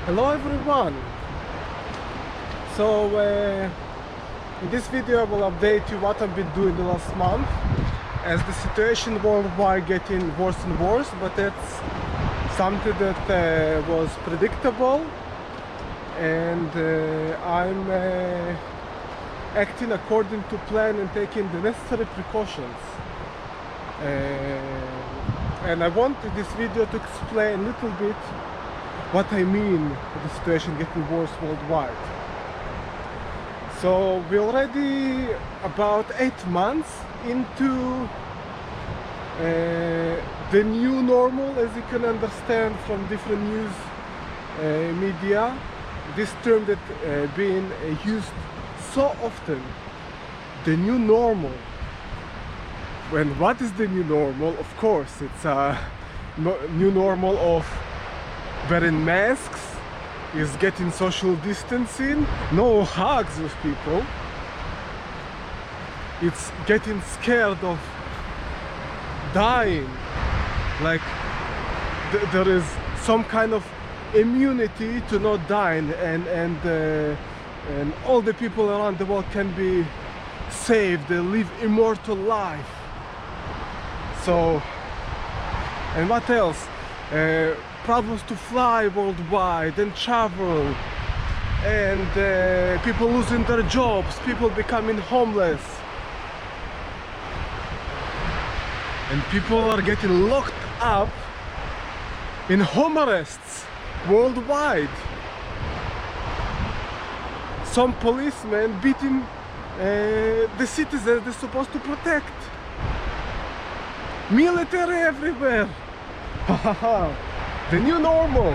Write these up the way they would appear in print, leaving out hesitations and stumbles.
Hello everyone! So in this video I will update you what I've been doing the last month, as the situation worldwide getting worse and worse, but it's something that was predictable, and I'm acting according to plan and taking the necessary precautions. And I wanted this video to explain a little bit what I mean with the situation getting worse worldwide. So we're already about 8 months into the new normal, as you can understand from different news media. This term that being used so often, the new normal. When what is the new normal? Of course, it's a new normal of wearing masks, is getting social distancing, no hugs with people. It's getting scared of dying, like there is some kind of immunity to not dying, and all the people around the world can be saved, they live immortal life. So, and what else? Problems to fly worldwide and travel, and people losing their jobs, people becoming homeless, and people are getting locked up in home arrests worldwide. Some policemen beating the citizens they're supposed to protect. Military everywhere. The new normal,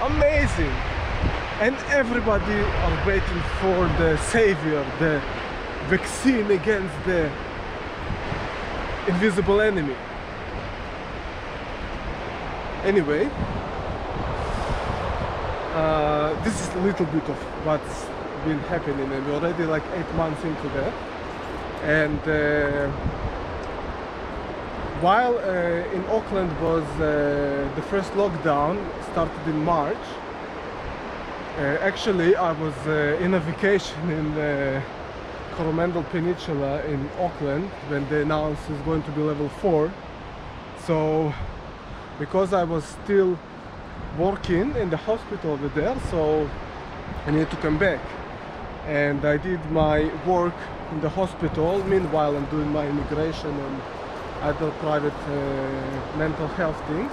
amazing, and everybody are waiting for the savior, the vaccine against the invisible enemy. Anyway, this is a little bit of what's been happening, and we're already like 8 months into that. And while in Auckland was the first lockdown started in March, actually I was in a vacation in the Coromandel Peninsula in Auckland when they announced it's going to be level 4. So because I was still working in the hospital over there, so I needed to come back, and I did my work in the hospital. Meanwhile I'm doing my immigration and other private mental health things.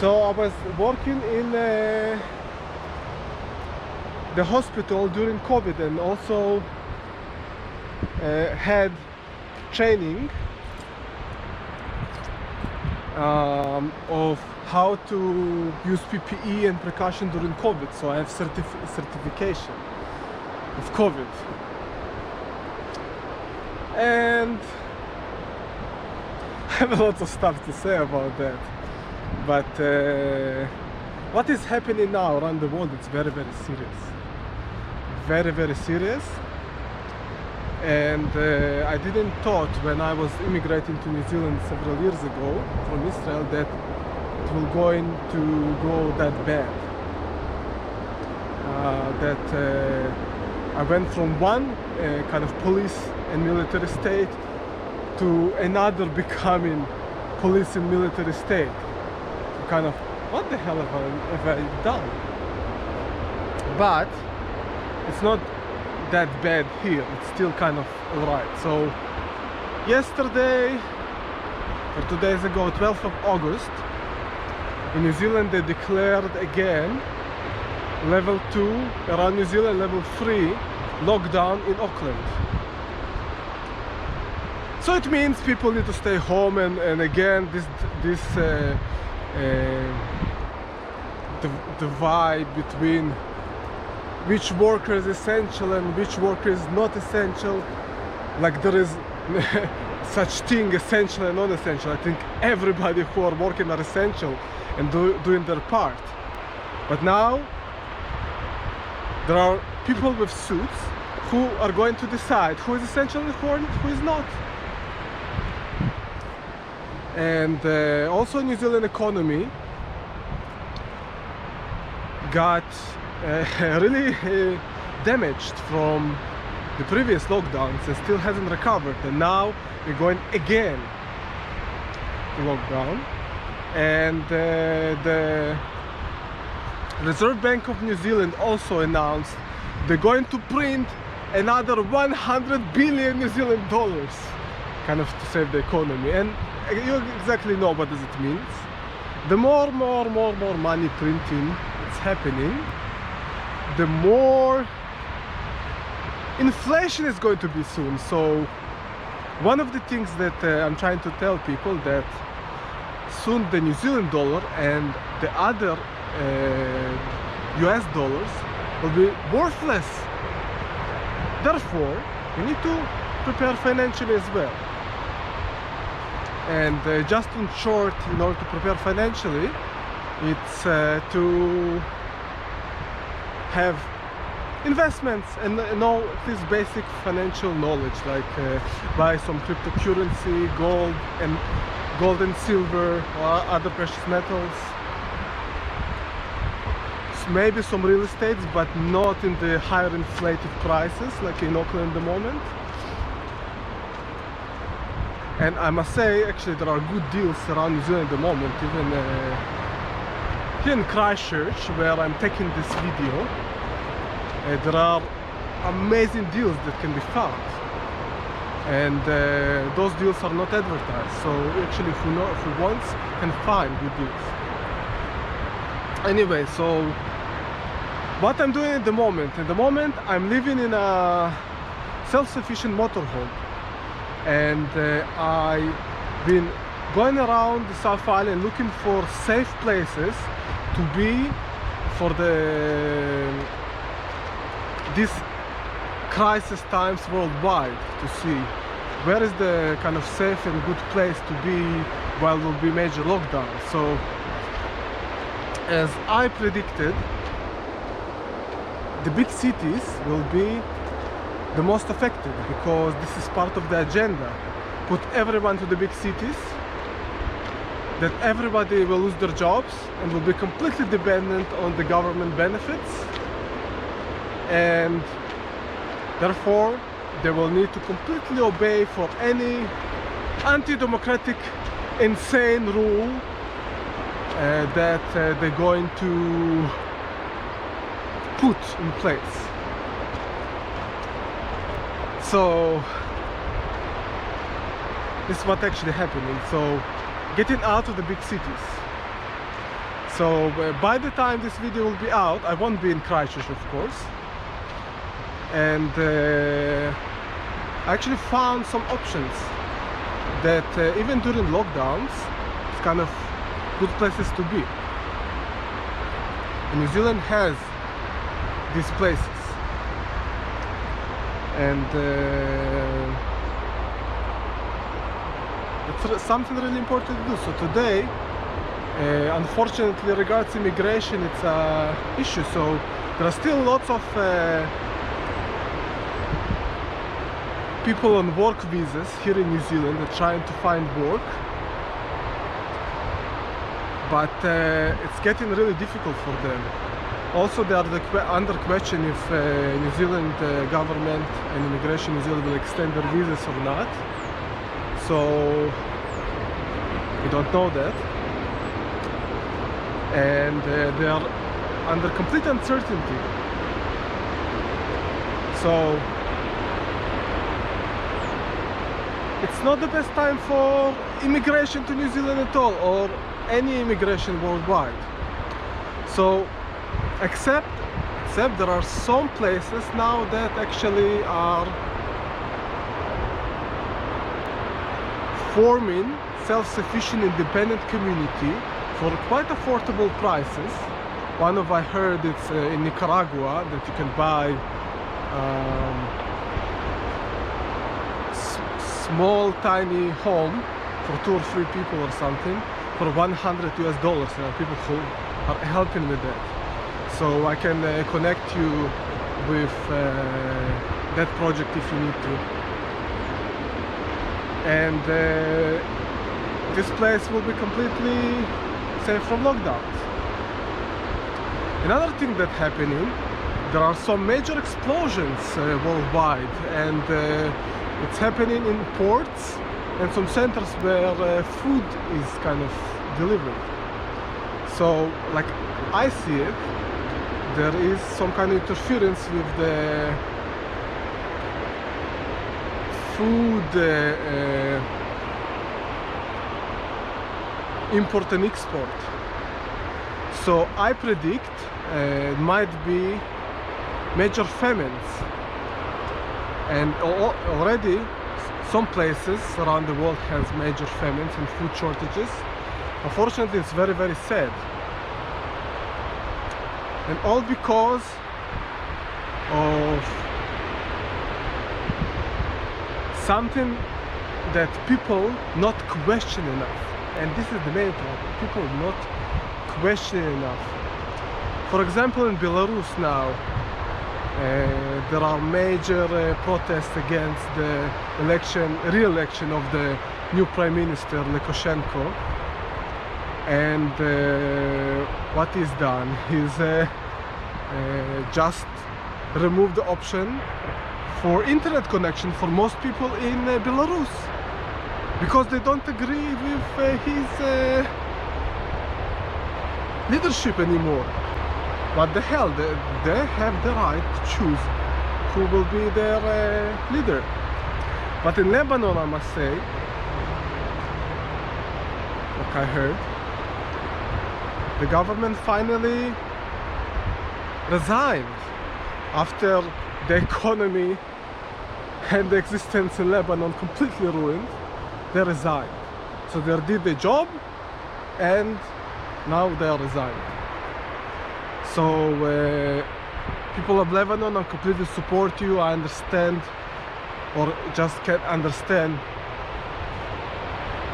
So I was working in the hospital during COVID, and also had training of how to use PPE and precaution during COVID. So I have certification of COVID. And I have a lot of stuff to say about that, but what is happening now around the world, it's very, very serious. Very, very serious. And I didn't thought when I was immigrating to New Zealand several years ago from Israel that it will going to go that bad. I went from one kind of police and military state to another becoming police and military state. Kind of, what the hell have I done? But it's not that bad here, it's still kind of alright. So yesterday, or 2 days ago, 12th of August, in New Zealand they declared again level 2 around New Zealand, level 3 lockdown in Auckland. So it means people need to stay home, and again this divide between which worker is essential and which worker is not essential. Like there is such thing essential and non-essential. I think everybody who are working are essential and doing their part. But now there are people with suits who are going to decide who is essential and who is not. And also New Zealand economy got really damaged from the previous lockdowns and still hasn't recovered, and now we're going again to lockdown. And the Reserve Bank of New Zealand also announced they're going to print another 100 billion New Zealand dollars, kind of to save the economy. And you exactly know what does it mean. The more money printing it's happening, the more inflation is going to be soon. So one of the things that I'm trying to tell people, that soon the New Zealand dollar and the other US dollars will be worthless. Therefore, we need to prepare financially as well. And just in short, in order to prepare financially, it's to have investments and know at least basic financial knowledge, like buy some cryptocurrency, gold and silver, or other precious metals, maybe some real estate, but not in the higher inflated prices like in Auckland at the moment. And I must say, actually, there are good deals around New Zealand at the moment, even here in Christchurch, where I'm taking this video. There are amazing deals that can be found, and those deals are not advertised, so actually if we want, can find good deals. Anyway, so what I'm doing at the moment I'm living in a self-sufficient motorhome, and I've been going around the South Island looking for safe places to be for these crisis times worldwide, to see where is the kind of safe and good place to be while there will be major lockdown. So as I predicted, the big cities will be the most affected, because this is part of the agenda. Put everyone to the big cities, that everybody will lose their jobs and will be completely dependent on the government benefits, and therefore they will need to completely obey for any anti-democratic insane rule that they're going to put in place. So this is what actually happening. So getting out of the big cities. So by the time this video will be out, I won't be in Christchurch, of course. And I actually found some options that even during lockdowns, it's kind of good places to be. And New Zealand has these places. And it's something really important to do. So today, unfortunately, regards immigration, it's an issue. So there are still lots of people on work visas here in New Zealand that are trying to find work, but it's getting really difficult for them. Also, they are under question if New Zealand government and Immigration New Zealand will extend their visas or not. So we don't know that, and they are under complete uncertainty. So it's not the best time for immigration to New Zealand at all, or any immigration worldwide. So except there are some places now that actually are forming self-sufficient independent community for quite affordable prices. One of I heard it's in Nicaragua, that you can buy small tiny home for 2 or 3 people or something for $100 US. There are people who are helping with that. So I can connect you with that project if you need to. And this place will be completely safe from lockdowns. Another thing that's happening, there are some major explosions worldwide, and it's happening in ports and some centers where food is kind of delivered. So, like I see it, there is some kind of interference with the food import and export. So I predict it might be major famines, and already some places around the world has major famines and food shortages. Unfortunately, it's very, very sad, and all because of something that people not question enough. And this is the main problem, people not question enough. For example, in Belarus now, there are major protests against the re-election of the new Prime Minister Lukashenko. And what he's done, he's just removed the option for internet connection for most people in Belarus, because they don't agree with his leadership anymore. What the hell, they have the right to choose who will be their leader. But in Lebanon, I must say, like I heard, the government finally resigned after the economy and the existence in Lebanon completely ruined. They resigned. So they did the job and now they are resigning. So people of Lebanon, I completely support you. I understand, or just can't understand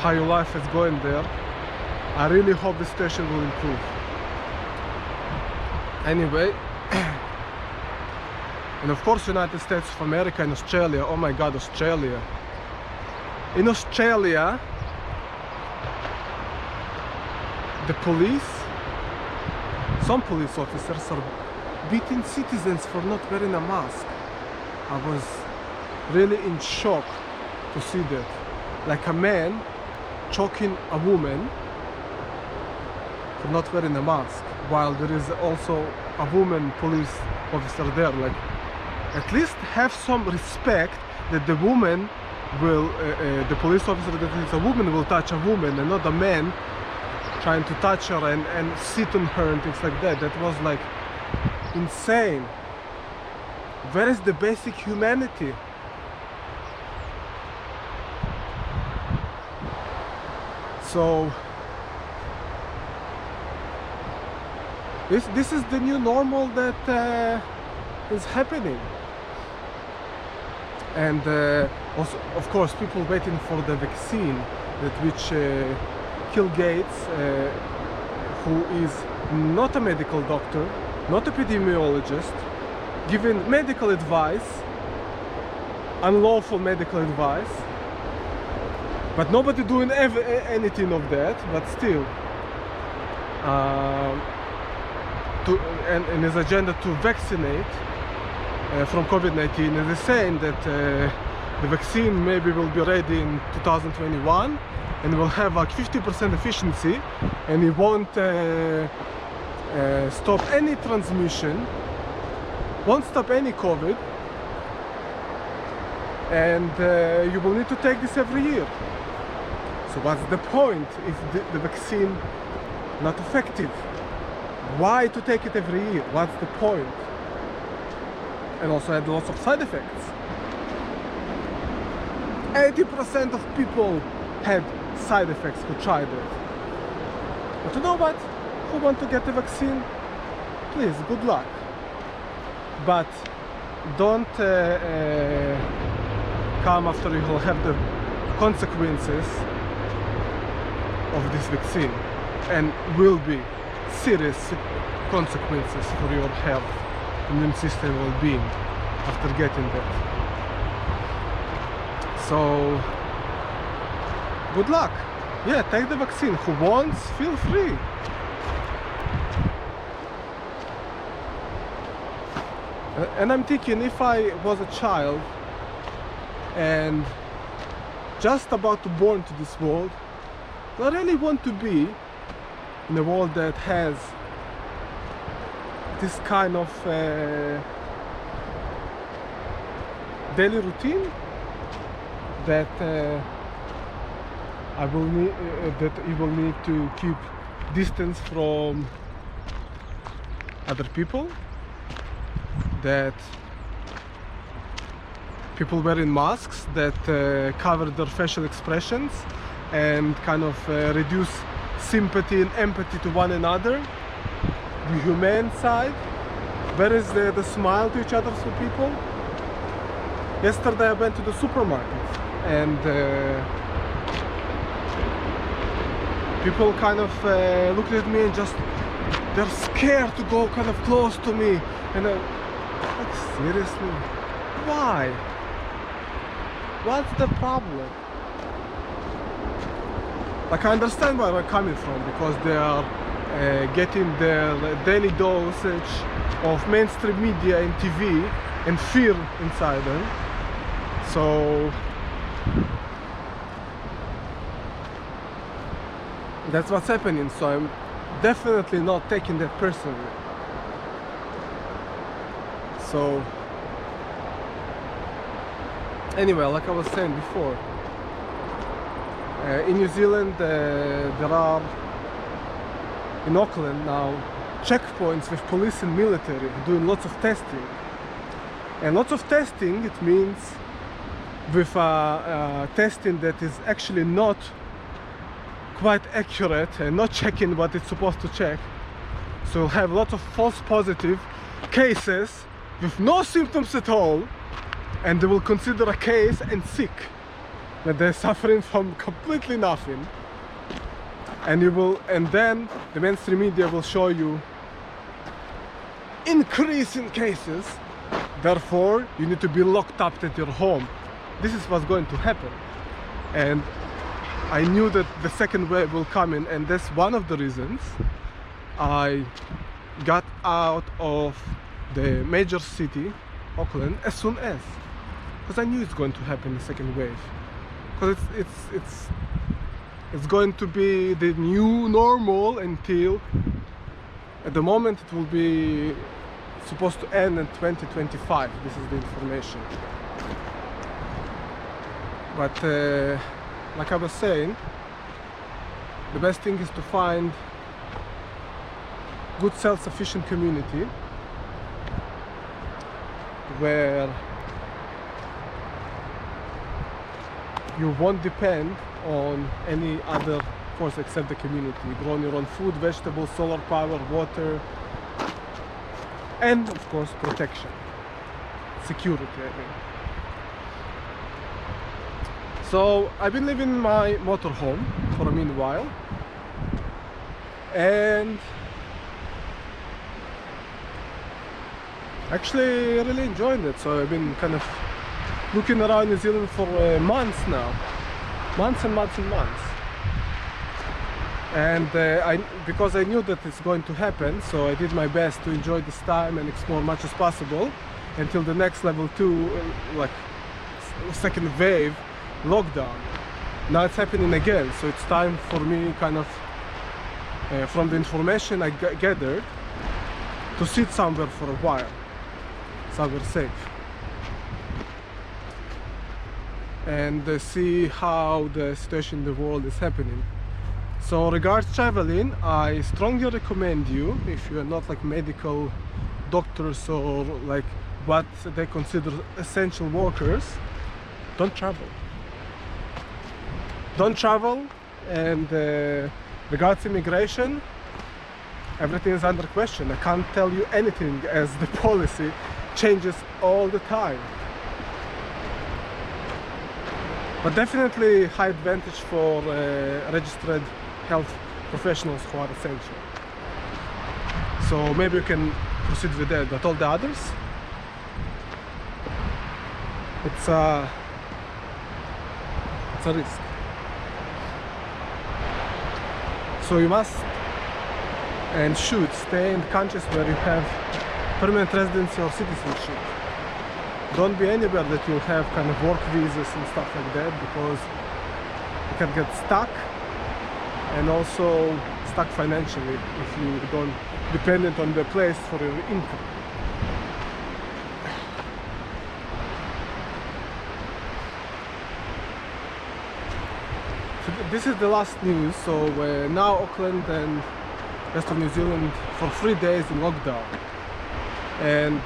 how your life is going there. I really hope the situation will improve. Anyway, and of course United States of America and Australia. Oh my God, Australia. In Australia, the police, some police officers are beating citizens for not wearing a mask. I was really in shock to see that. Like a man choking a woman for not wearing a mask, while there is also a woman police officer there. Like, at least have some respect that the woman will, the police officer that is a woman will touch a woman and not a man trying to touch her and sit on her and things like that. That was like insane. Where is the basic humanity? So this is the new normal that is happening. And also, of course, people waiting for the vaccine, that which Bill Gates, who is not a medical doctor, not epidemiologist, giving medical advice, unlawful medical advice, but nobody doing anything of that. But still, and his agenda to vaccinate from COVID-19, and is saying that the vaccine maybe will be ready in 2021 and will have like 50% efficiency, and it won't stop any transmission, won't stop any COVID, and you will need to take this every year. So what's the point if the vaccine not effective? Why to take it every year? What's the point? And also had lots of side effects. 80% of people had side effects who tried it. But you know what? Who want to get the vaccine? Please, good luck. But don't come after you will have the consequences of this vaccine, and will be serious consequences for your health, immune system, well-being after getting that. So good luck. Yeah, take the vaccine. Who wants, feel free. And I'm thinking, if I was a child and just about to born to this world, I really want to be in a world that has this kind of daily routine that that you will need to keep distance from other people, that people wearing masks that cover their facial expressions and kind of reduce sympathy and empathy to one another. The humane side, where is the smile to each other for people? Yesterday I went to the supermarket and people kind of looked at me and just, they're scared to go kind of close to me. And like, seriously, why? What's the problem? Like, I understand where they're coming from, because they are getting their daily dosage of mainstream media and TV and fear inside them. So that's what's happening. So I'm definitely not taking that personally. So anyway, like I was saying before, in New Zealand there are, in Auckland now, checkpoints with police and military doing lots of testing. And lots of testing, it means with testing that is actually not quite accurate and not checking what it's supposed to check. So you'll have lots of false positive cases with no symptoms at all, and they will consider a case and sick, that they're suffering from completely nothing. And then the mainstream media will show you increase in cases, therefore you need to be locked up at your home. This is what's going to happen. And I knew that the second wave will come in, and that's one of the reasons I got out of the major city, Auckland, as soon as, because I knew it's going to happen, the second wave, because it's going to be the new normal until, at the moment, it will be supposed to end in 2025. This is the information. But like I was saying, the best thing is to find good self-sufficient community where you won't depend on any other force except the community. Growing your own food, vegetables, solar power, water, and of course protection, security, I mean. So I've been living in my motorhome for a meanwhile, and actually really enjoying it. So I've been kind of looking around New Zealand for months now, months and months and months. And because I knew that it's going to happen, so I did my best to enjoy this time and explore much as possible until the next level 2, like second wave lockdown. Now it's happening again, so it's time for me, kind of from the information I gathered, to sit somewhere for a while, somewhere safe, and see how the situation in the world is happening. So regards traveling, I strongly recommend you, if you are not like medical doctors or like what they consider essential workers, don't travel. Don't travel. And regards immigration, everything is under question. I can't tell you anything as the policy changes all the time. But definitely high advantage for registered health professionals who are essential. So maybe you can proceed with that, but all the others, it's a risk. So you must and should stay in countries where you have permanent residency or citizenship. Don't be anywhere that you'll have kind of work visas and stuff like that, because you can get stuck, and also stuck financially if you don't dependent on the place for your income. So this is the last news. So now Auckland and rest of New Zealand for 3 days in lockdown, and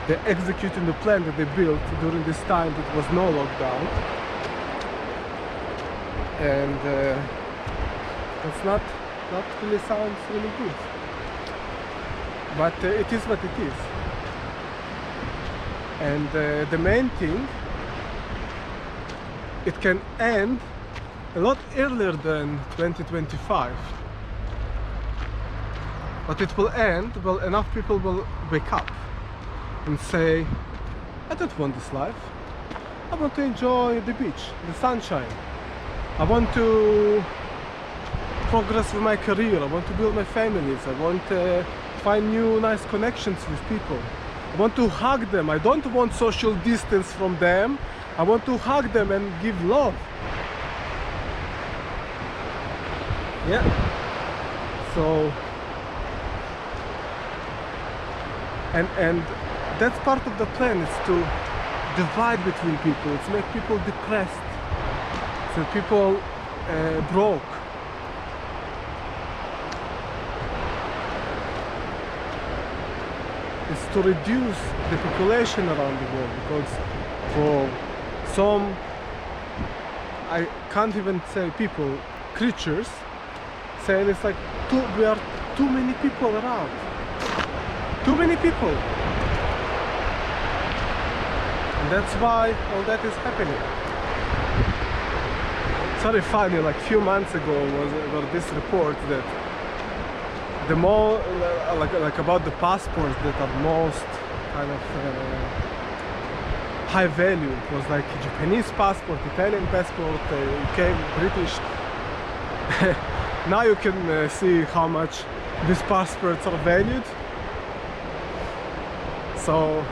they're executing the plan that they built during this time that was no lockdown, and that's not really sounds really good, but it is what it is. And the main thing, it can end a lot earlier than 2025, but it will end, well, enough people will wake up and say, I don't want this life, I want to enjoy the beach, the sunshine, I want to progress with my career, I want to build my families, I want to find new nice connections with people, I want to hug them, I don't want social distance from them, I want to hug them and give love. Yeah. So and that's part of the plan, is to divide between people, it's make people depressed, so people broke. It's to reduce the population around the world, because for some, I can't even say people, creatures, say it's like we are too many people around. Too many people. And that's why all that is happening. It's very funny, like a few months ago was this report that the more, like about the passports that are most kind of high value. It was like Japanese passport, Italian passport, UK, British. Now you can see how much these passports are valued. So,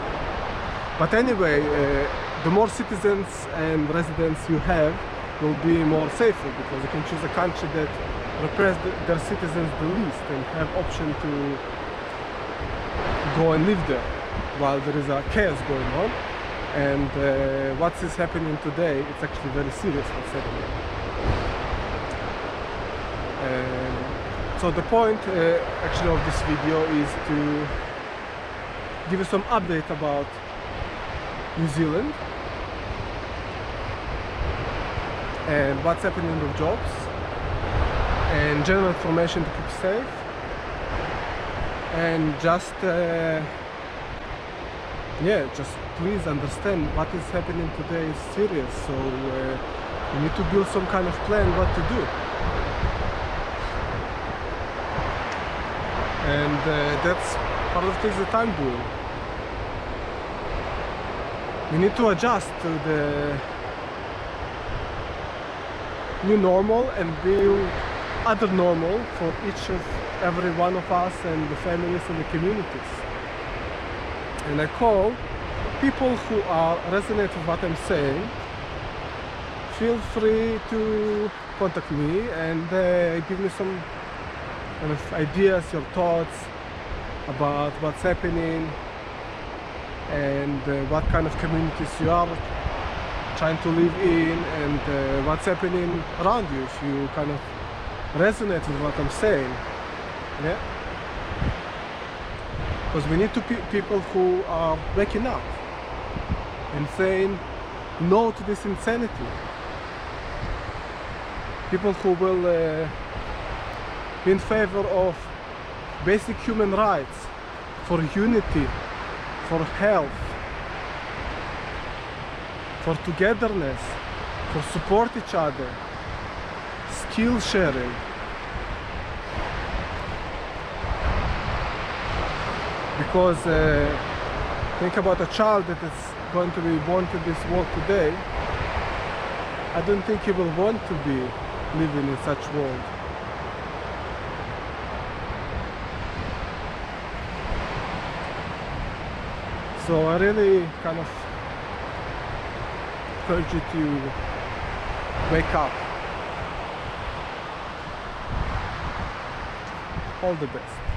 but anyway, the more citizens and residents you have, will be more safer, because you can choose a country that represents their citizens the least and have option to go and live there while there is a chaos going on. And what is happening today, it's actually very serious what's happening. So the point actually of this video is to give you some update about New Zealand and what's happening with jobs and general information to keep safe, and just yeah, just please understand what is happening today is serious, so you need to build some kind of plan what to do. And that's part of the things that I'm doing. We need to adjust to the new normal and build other normal for each of every one of us and the families and the communities. And I call people who are resonate with what I'm saying, feel free to contact me and give me some kind of ideas, your thoughts about what's happening and what kind of communities you are trying to live in, and what's happening around you, if you kind of resonate with what I'm saying. Yeah, because we need to people who are waking up and saying no to this insanity, people who will be in favor of basic human rights, for unity, for health, for togetherness, for support each other, skill sharing. Because think about a child that is going to be born to this world today. I don't think he will want to be living in such world. So I really kind of urge you to wake up. All the best.